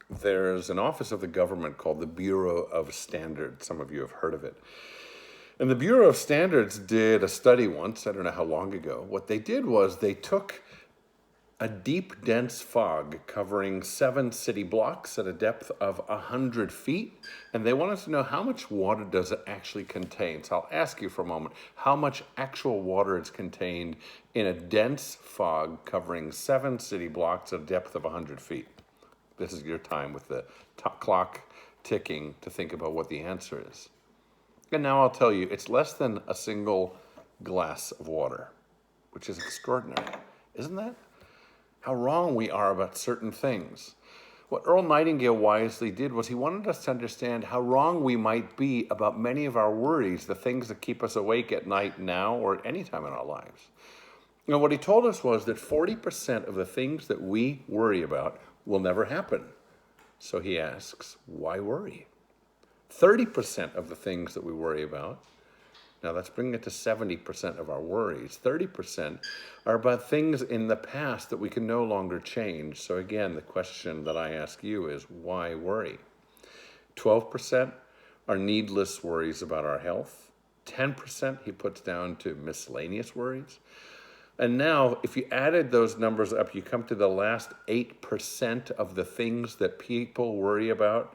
there's an office of the government called the Bureau of Standards. Some of you have heard of it. And the Bureau of Standards did a study once, I don't know how long ago. What they did was they took a deep, dense fog covering 7 city blocks at a depth of 100 feet, and they wanted to know how much water does it actually contain. So I'll ask you for a moment, how much actual water is contained in a dense fog covering 7 city blocks at a depth of 100 feet? This is your time with the clock ticking to think about what the answer is. And now I'll tell you, it's less than a single glass of water, which is extraordinary, isn't that? How wrong we are about certain things. What Earl Nightingale wisely did was he wanted us to understand how wrong we might be about many of our worries, the things that keep us awake at night now or at any time in our lives. And what he told us was that 40% of the things that we worry about will never happen. So he asks, why worry? 30% of the things that we worry about, now let's bring it to 70% of our worries. 30% are about things in the past that we can no longer change. So again, the question that I ask you is, why worry? 12% are needless worries about our health. 10% he puts down to miscellaneous worries. And now, if you added those numbers up, you come to the last 8% of the things that people worry about.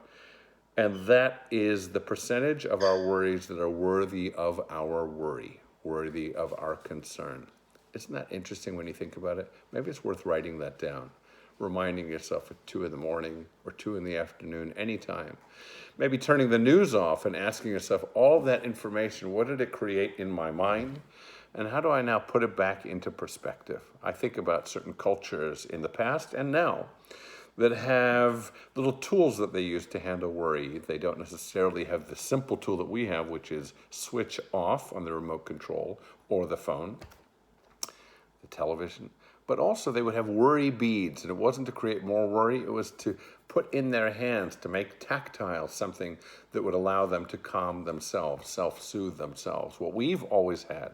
And that is the percentage of our worries that are worthy of our worry, worthy of our concern. Isn't that interesting when you think about it? Maybe it's worth writing that down, reminding yourself at 2 in the morning or 2 in the afternoon, anytime. Maybe turning the news off and asking yourself, all of that information, what did it create in my mind? And how do I now put it back into perspective? I think about certain cultures in the past and now that have little tools that they use to handle worry. They don't necessarily have the simple tool that we have, which is switch off on the remote control or the phone, the television. But also they would have worry beads, and it wasn't to create more worry, it was to put in their hands, to make tactile something that would allow them to calm themselves, self-soothe themselves. What we've always had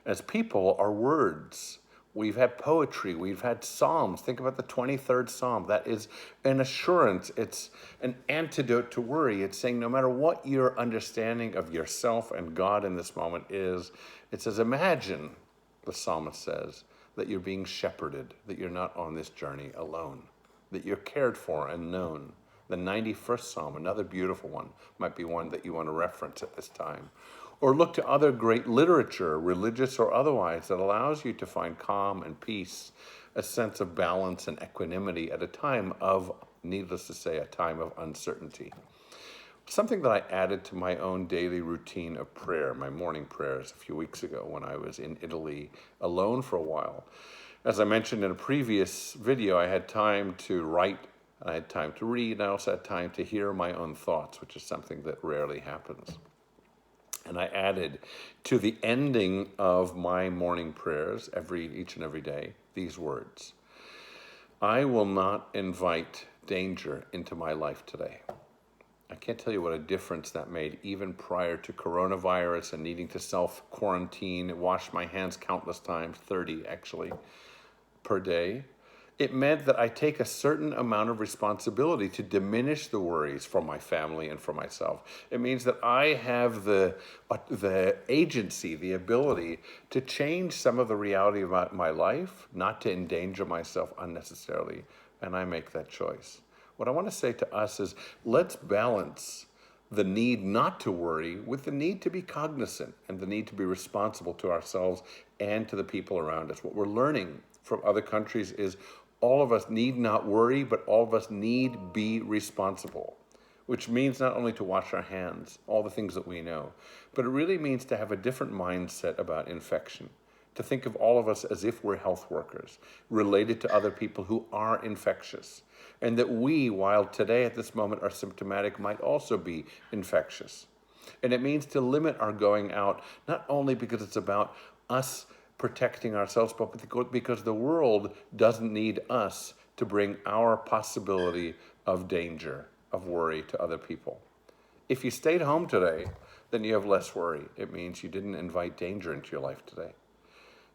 as people are words. We've had poetry, we've had psalms. Think about the 23rd Psalm. That is an assurance. It's an antidote to worry. It's saying no matter what your understanding of yourself and God in this moment is, it says, imagine, the psalmist says, that you're being shepherded, that you're not on this journey alone, that you're cared for and known. The 91st Psalm, another beautiful one, might be one that you want to reference at this time. Or look to other great literature, religious or otherwise, that allows you to find calm and peace, a sense of balance and equanimity at a time of, needless to say, a time of uncertainty. Something that I added to my own daily routine of prayer, my morning prayers a few weeks ago when I was in Italy alone for a while. As I mentioned in a previous video, I had time to write, I had time to read, and I also had time to hear my own thoughts, which is something that rarely happens. And I added to the ending of my morning prayers each and every day these words: I will not invite danger into my life today. I can't tell you what a difference that made even prior to coronavirus and needing to self-quarantine, wash my hands countless times, 30 actually, per day. It meant that I take a certain amount of responsibility to diminish the worries for my family and for myself. It means that I have the agency, the ability to change some of the reality of my life, not to endanger myself unnecessarily, and I make that choice. What I want to say to us is, let's balance the need not to worry with the need to be cognizant and the need to be responsible to ourselves and to the people around us. What we're learning from other countries is all of us need not worry, but all of us need be responsible, which means not only to wash our hands, all the things that we know, but it really means to have a different mindset about infection, to think of all of us as if we're health workers related to other people who are infectious, and that we, while today at this moment are symptomatic, might also be infectious. And it means to limit our going out, not only because it's about us protecting ourselves, but because the world doesn't need us to bring our possibility of danger, of worry to other people. If you stayed home today, then you have less worry. It means you didn't invite danger into your life today.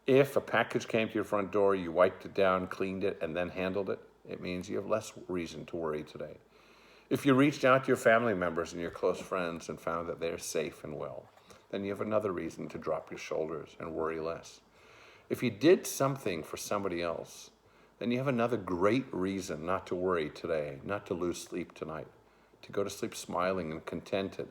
If a package came to your front door, you wiped it down, cleaned it, and then handled it, it means you have less reason to worry today. If you reached out to your family members and your close friends and found that they're safe and well, then you have another reason to drop your shoulders and worry less. If you did something for somebody else, then you have another great reason not to worry today, not to lose sleep tonight, to go to sleep smiling and contented,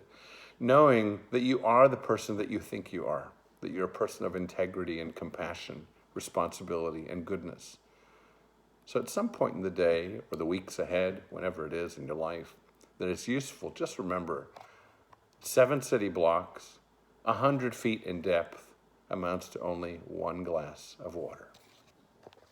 knowing that you are the person that you think you are, that you're a person of integrity and compassion, responsibility and goodness. So at some point in the day or the weeks ahead, whenever it is in your life, that it's useful, just remember 7 city blocks, 100 feet in depth amounts to only 1 glass of water.